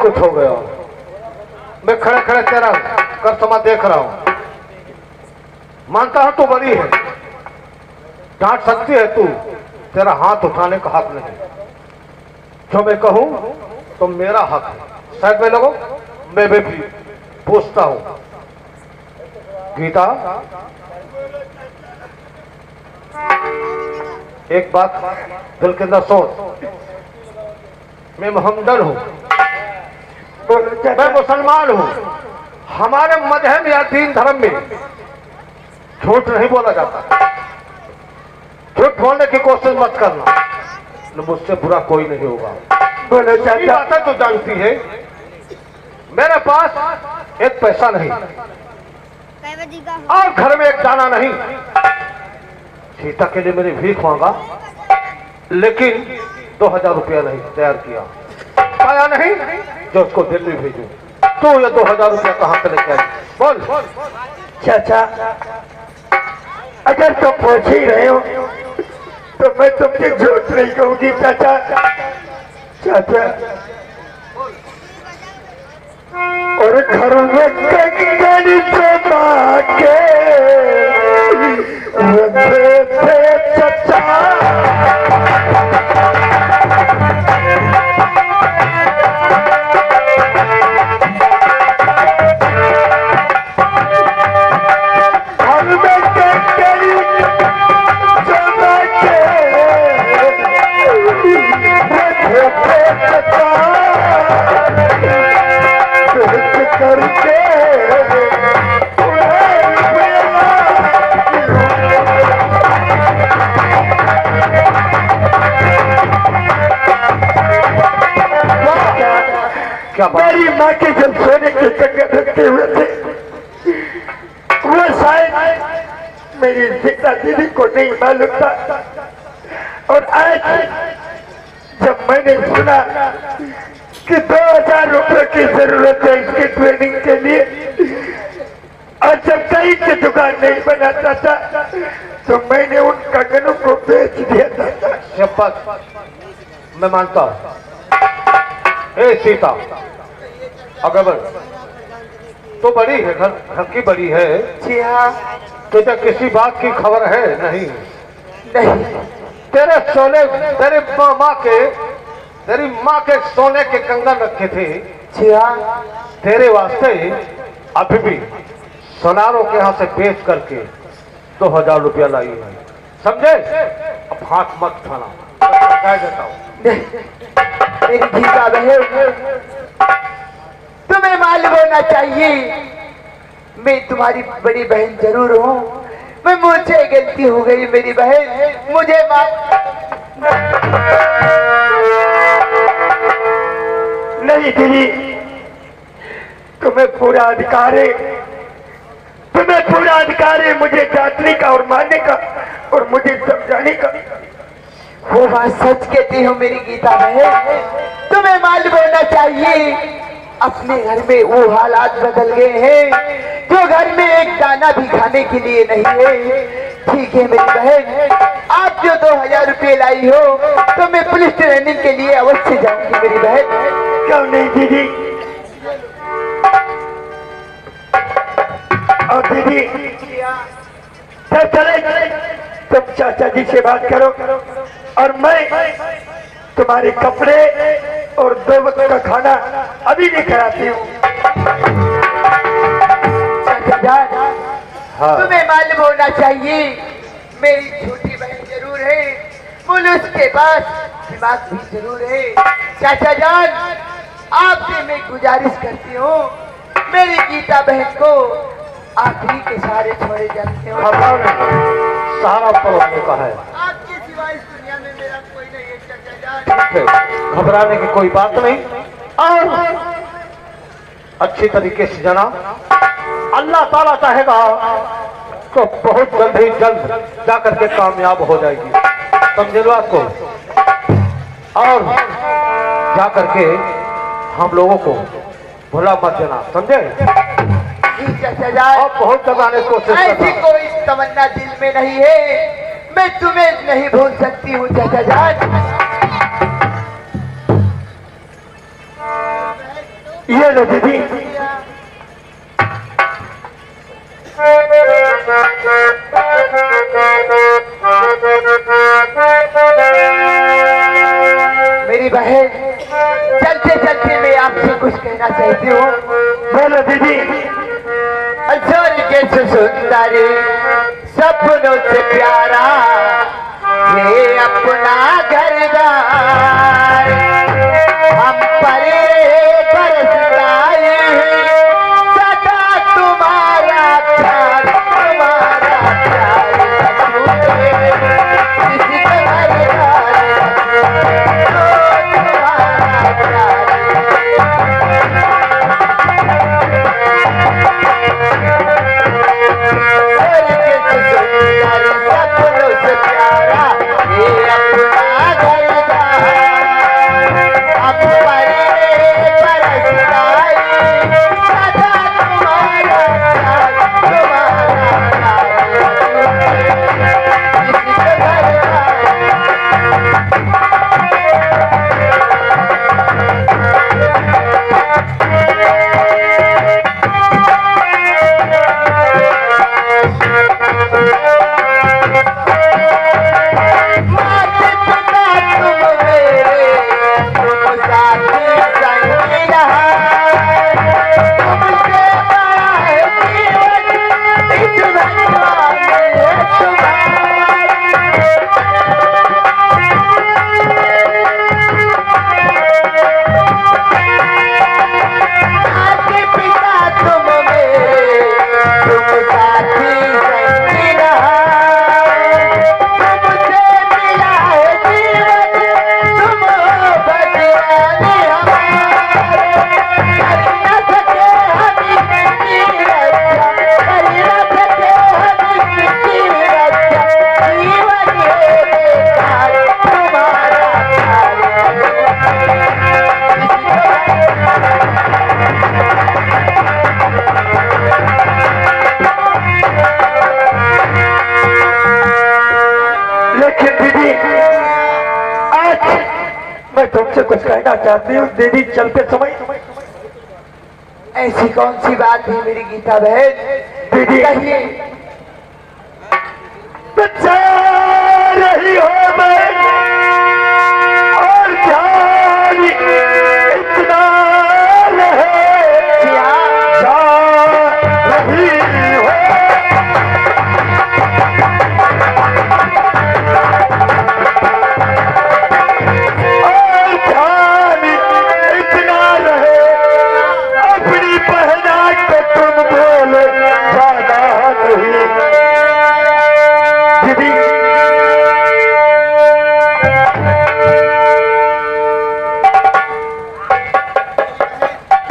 कुछ हो गया। मैं खड़े खड़े तेरा करतमा देख रहा हूं। मानता हूं तू बड़ी है, डांट सकती है तू, तेरा हाथ उठाने का हक नहीं। जो मैं कहूं तो मेरा हक है। साइड में लगो, मैं भी पूछता हूं। गीता, एक बात दिल के अंदर सोच, मैं मोहम्मदन हूं, मैं मुसलमान हूं। हमारे मजहब या दीन धर्म में झूठ नहीं बोला जाता। झूठ बोलने की कोशिश मत करना, मुझसे बुरा कोई नहीं होगा। बोलो चाचा। बात तो जानती है, मेरे पास एक पैसा नहीं और घर में एक दाना नहीं। सीता के लिए मैंने भीख मांगा, लेकिन 2000 रुपया नहीं तैयार किया। पाया नहीं जो उसको दिल्ली भेजू। तो ये 2000 रुपया कहाँ से लेके आई? बोल। चाचा, अगर तुम पूछ ही रहे हो तो मैं तुमसे झूठ नहीं कहूंगी चाचा। चाचा, और घर में कंगन जमा के रखे थे चाचा। क्या मेरी माँ के जब सोने के कंगन रखे हुए थे, वो शायद मेरी सीता दीदी को नहीं मालूम था। और आज जब मैंने सुना कि 2000 रुपये की जरूरत है इसकी ट्रेनिंग के लिए, और जब कहीं की दुकान नहीं बनाता था तो मैंने उन कंगनों को बेच दिया था। शपथ, मैं मानता हूं। ए सीता, अगर तो बड़ी है, घर की बड़ी है। जी हाँ। तुझे किसी बात की खबर है? नहीं। नहीं। तेरे सोने, तेरी माँ के सोने के कंगन रखे थे। जी हाँ। तेरे वास्ते अभी भी सोनारों के यहाँ से बेच करके 2000 रुपया लाई है, समझे? अब हाथ मत खाना, कह देता हूँ। मेरी गीता बहन, तुम्हें मालूम होना चाहिए, मैं तुम्हारी बड़ी बहन जरूर हूँ। मैं मुझसे गलती हो गई मेरी बहन, मुझे नहीं दीदी, तुम्हें पूरा अधिकार है, तुम्हें पूरा अधिकार है मुझे डांटने का और मारने का और मुझे समझाने का। वो बात सच कहती हो मेरी गीता बहन। तुम्हें मालूम होना चाहिए, अपने घर में वो हालात बदल गए हैं जो घर में एक दाना भी खाने के लिए नहीं है। ठीक है मेरी बहन, आप जो 2000 रुपये लाई हो तो मैं पुलिस ट्रेनिंग के लिए अवश्य जाऊंगी मेरी बहन। क्यों नहीं दीदी? और दीदी चले तुम चाचा जी से बात करो और मैं तुम्हारे कपड़े और 2 वक्त का खाना अभी लेकर आती हूँ। चाचा जान, हाँ। तुम्हें मालूम होना चाहिए, मेरी छोटी बहन जरूर है, पुलिस के पास दिमाग भी जरूर है। चाचा जान, आपसे मैं गुजारिश करती हूँ, मेरी गीता बहन को आखिरी के सहारे छोड़े जाते हो। सहारा परोसने का है, आपके सिवा इस दुनिया में मेरा कोई नहीं है चाचा जान। घबराने की कोई बात नहीं। और अच्छी तरीके से जाना, अल्लाह ताला चाहेगा तो बहुत जल्द ही जल्द जाकर के कामयाब हो जाएगी, समझे लो आपको। और जाकर के हम लोगों को भुला मत देना, समझे? चाचा जान, और बहुत जगाने की कोशिश ऐसी करना। कोई तमन्ना दिल में नहीं है, मैं तुम्हें नहीं भूल सकती हूँ चाचा जान। ये लो दीदी। मेरी बहन, चलते चलते मैं आपसे कुछ कहना चाहती हूँ। बोलो दीदी। स्वर्ग से सुंदर, सपनों से प्यारा, ये अपना घरदार हम पर बरसता है सदा तुम्हारा प्यार, तुम्हारा प्यार किसी का घरदार तुम्हारा प्यार। सपनों से प्यारा ये अपना घरदार हम पर बरसता है सदा तुम्हारा प्यार, तुम्हारा प्यार किसी का घरदार। माते पिता तुम मेरे, तुम साथी संगी रहा, तुमसे बड़ा है जीवन इस भगवान ने तुम्हारा। माते पिता तुम मेरे, तुम साथी संगी रहा, तुमसे मिला है जीवन, तुम हो भगवान हमारे। कर न सके हम इनकी रक्षा, कर न सके हम इनकी रक्षा, जीवन है बेकार तुम्हारा प्यार। लेकिन दीदी आज मैं तुमसे कुछ कहना चाहती हूँ दीदी। चलते समय ऐसी कौन सी बात है मेरी गीता बहन, दीदी कहिए। बचा रही हो मैं और जान इतना रहे क्या जा रही हो। और जान इतना रहे अपनी पहना के तुम बोले ज्यादा नहीं दीदी।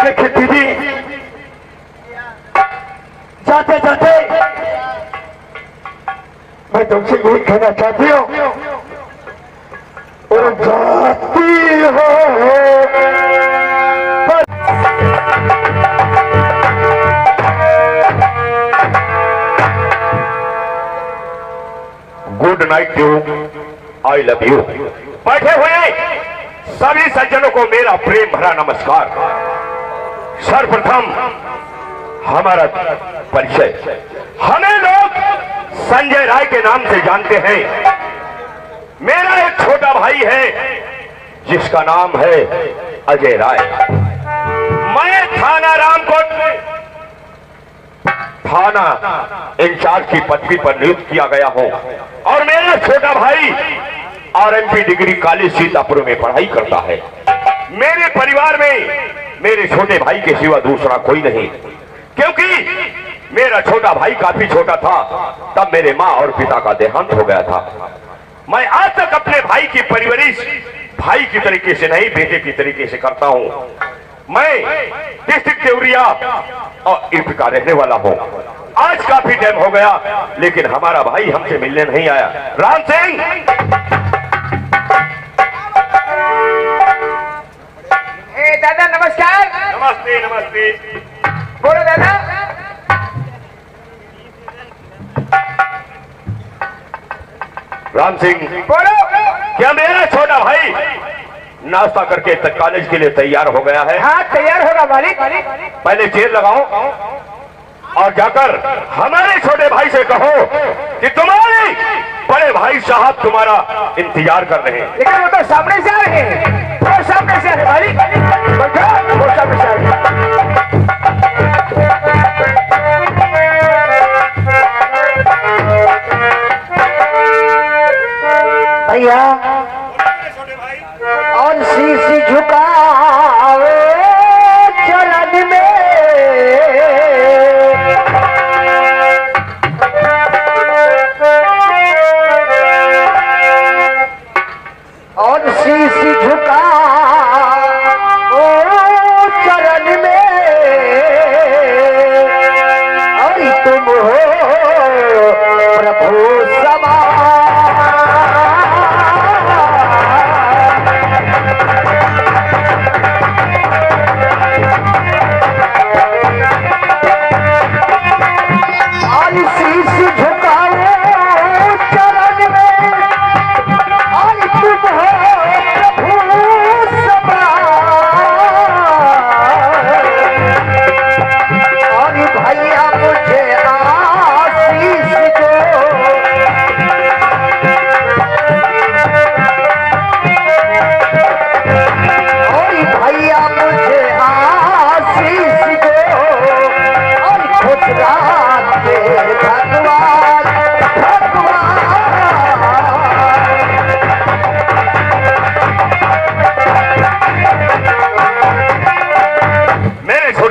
देखिए दीदी जाते जाते मैं तुमसे यही कहना चाहती हूँ और जाती हो good night too I love you. बैठे हुए सभी सज्जनों को मेरा प्रेम भरा नमस्कार। सर्वप्रथम हमारा परिचय, हमें लोग संजय राय के नाम से जानते हैं। मेरा एक छोटा भाई है जिसका नाम है अजय राय। मैं थाना रामकोट में थाना इंचार्ज की पदवी पर नियुक्त किया गया हूं और मेरा छोटा भाई आरएमपी डिग्री कॉलेज सीतापुर में पढ़ाई करता है। मेरे परिवार में मेरे छोटे भाई के सिवा दूसरा कोई नहीं, क्योंकि मेरा छोटा भाई काफी छोटा था तब मेरे माँ और पिता का देहांत हो गया था। मैं आज तक अपने भाई की परवरिश भाई की तरीके से नहीं, बेटे की तरीके से करता हूँ। मैं डिस्ट्रिक्ट देवरिया और यूपी का रहने वाला हूँ। आज काफी टाइम हो गया लेकिन हमारा भाई हमसे मिलने नहीं आया। राम सिंह, दादा नमस्कार। नमस्ते। नमस्ते। बोलो दादा। राम सिंह, बोलो। क्या मेरा छोटा भाई नाश्ता करके कॉलेज के लिए तैयार हो गया है। हाँ तैयार होगा मालिक। पहले चेयर लगाओ और जाकर हमारे छोटे भाई से कहो कि तुम्हारे बड़े भाई साहब तुम्हारा इंतजार कर रहे हैं। लेकिन वो तो सामने से आ रहे हैं, वो सामने से आ रहे मालिक। बैठो, वो सामने से आ रहे हैं। भैया और शीश झुकावे चरण में, और शीश झुका ओ चरण में, और तुम हो प्रभु समा।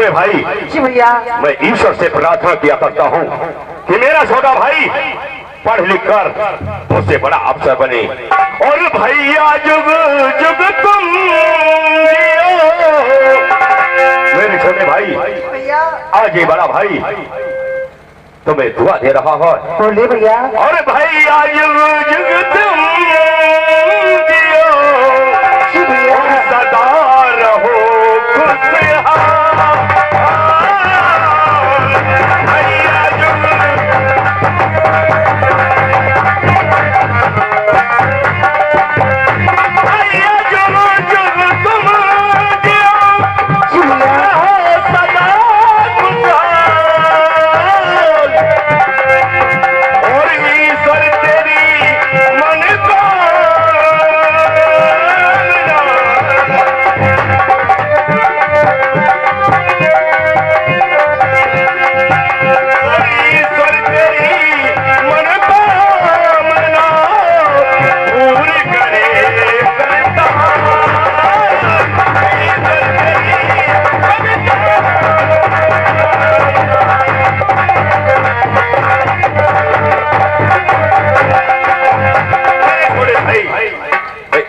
भाई जी भैया, मैं ईश्वर से प्रार्थना किया करता हूँ कि मेरा छोटा भाई पढ़ लिख कर उससे बड़ा अफसर बने। और भैया जुग जुग तुम मेरे छोटे भाई, भैया आज ये बड़ा भाई तुम्हें दुआ दे रहा है। बोलिए भैया। और भैया जुग जुग तुम जी भैया, सदा रहो खुशहाल।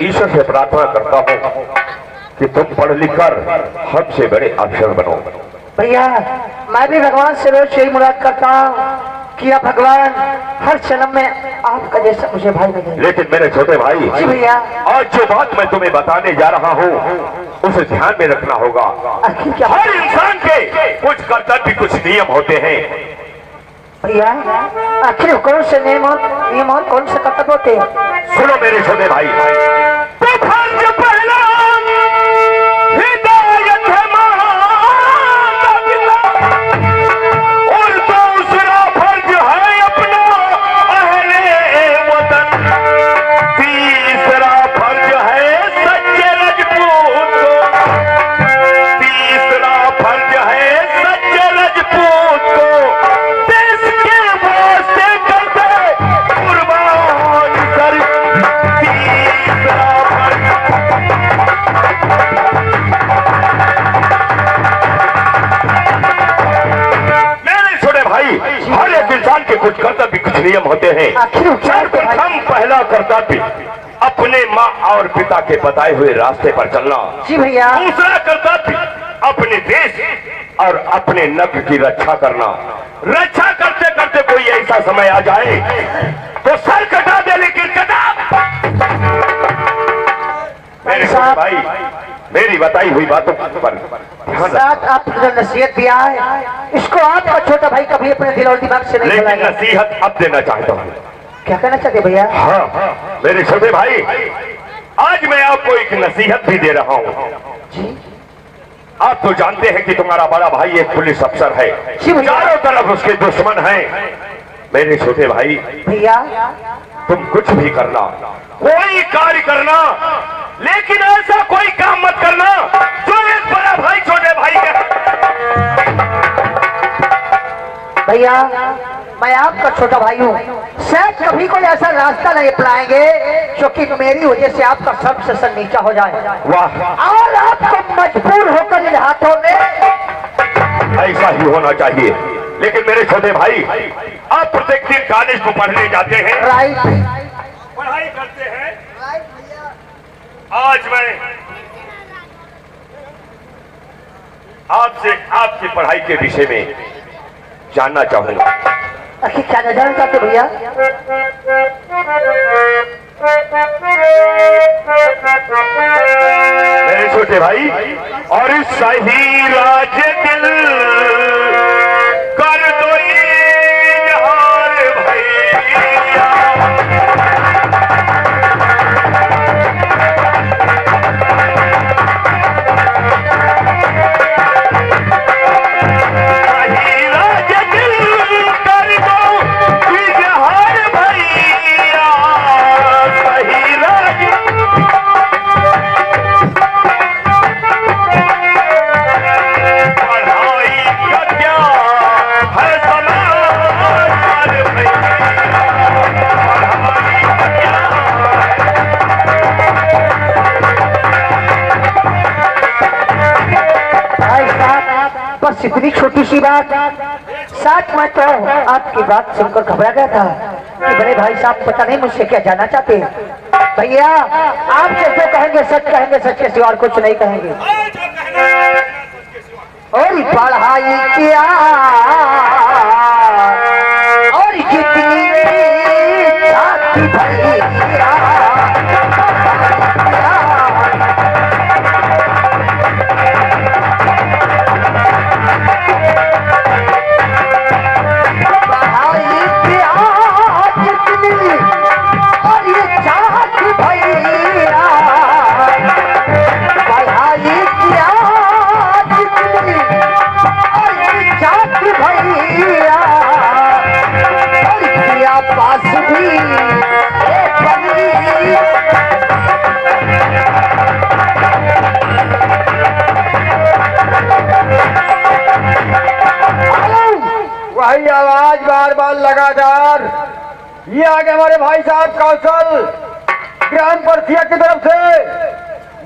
ईश्वर से प्रार्थना करता हूँ कि तुम पढ़ लिख कर हमसे बड़े अफसर बनो। भैया मैं भी भगवान से रोज यही मुराद करता हूँ कि आप भगवान हर जन्म में आपका जैसा मुझे भाई मिले। लेकिन मेरे छोटे भाई, जी भैया, आज जो बात मैं तुम्हें बताने जा रहा हूँ उसे ध्यान में रखना होगा। आखिर क्या हर इंसान के कुछ कर्तव्य कुछ नियम होते हैं। भैया, आखिर कौन से नियम और कौन से कर्तव्य होते हैं? सुनो मेरे छोटे भाई, तो फर्ज पहला हिदायत है माता पिता, और दूसरा फर्ज है अपना अहले वतन, तीसरा फर्ज है सच्चे राजपूत को, तीसरा फर्ज है सच्चे राजपूत को देश के वास्ते करते कुर्बान कर। तीसरा फर्ज मेरे छोटे भाई, हर एक इंसान के कुछ कर्तव्य कुछ नियम होते हैं। आखिर क्या होते हैं? सर्वप्रथम पहला कर्तव्य अपने माँ और पिता के बताए हुए रास्ते पर चलना। जी भैया, दूसरा कर्तव्य अपने देश और अपने नगर की रक्षा करना। रक्षा करते करते कोई ऐसा समय आ जाए तो सर कटा दे, लेकिन कटा। मेरे छोटे भाई, मेरी बताई हुई बातों पर ध्यान साथ आप जो नसीहत दिया है इसको आपका छोटा भाई कभी अपने दिल और दिमाग से नहीं लेकिन भुलाएगा। नसीहत अब देना चाहता हूँ। क्या कहना चाहते भैया? हाँ, मेरे छोटे भाई, आज मैं आपको एक नसीहत भी दे रहा हूं। आप तो जानते हैं कि तुम्हारा बड़ा भाई एक पुलिस अफसर है, चारों तरफ उसके दुश्मन हैं। मेरे छोटे भाई भैया तुम कुछ भी करना, कोई कार्य करना, लेकिन ऐसा कोई काम मत करना जो एक बड़ा भाई छोटे भाई का। भैया मैं आपका छोटा भाई हूँ, शायद कभी कोई ऐसा रास्ता नहीं अपनाएंगे जो कि मेरी वजह से आपका सब से सर नीचा हो जाए। वाह, और आपको मजबूर होकर इन हाथों में ऐसा ही होना चाहिए। लेकिन मेरे छोटे भाई, आप प्रत्येक दिन कॉलेज को पढ़ने जाते हैं, राइट पढ़ाई करते हैं। आज मैं आपसे आपकी पढ़ाई के विषय में जानना चाहूंगा। आखिर क्या जानना चाहते भैया? मेरे छोटे भाई, और इस सही राज दिल कर दो इजहार भैया। सही राज दिल कर दो इजहार भैया, सही राज। पढ़ाई का क्या है समाचार भैया, पढ़ाई का क्या। भाई साहब बस इतनी छोटी सी बात, साथ में तो आपकी बात सुनकर घबरा गया था कि बड़े भाई साहब पता नहीं मुझसे क्या जानना चाहते। भैया आपसे जो कहेंगे सच के सिवा और कुछ नहीं कहेंगे। और पढ़ाई क्या और जितनी जाति भैया, पढ़ाई क्या जितनी और ये जाति भैया, पढ़ाई क्या जितनी और ये जाति भैया, और किया पास भी एक बनी। वही आवाज बार बार लगातार। ये आगे हमारे भाई साहब कौशल ग्राम परसिया की तरफ से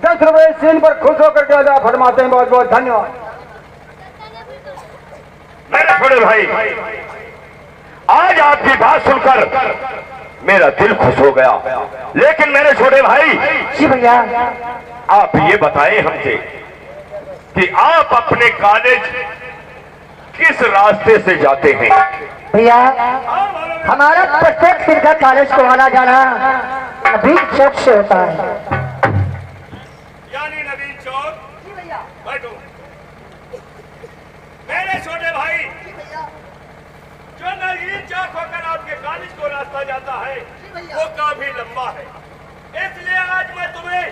10 रुपए सीन पर खुश होकर के अदा फरमाते हैं। बहुत बहुत धन्यवाद। मेरे छोटे भाई, आज आपकी बात सुनकर मेरा दिल खुश हो गया। लेकिन मेरे छोटे भाई, जी भैया आप ये बताएं हमसे कि आप अपने कॉलेज किस रास्ते से जाते हैं? भैया हमारा प्रत्येक दिन का कॉलेज को आना जाना नवीन चौक से होता है। यानी नवीन चौक। बैठो। मेरे छोटे भाई, जो नवीन चौक होकर आपके कॉलेज को रास्ता जाता है वो काफी लंबा है, इसलिए आज मैं तुम्हें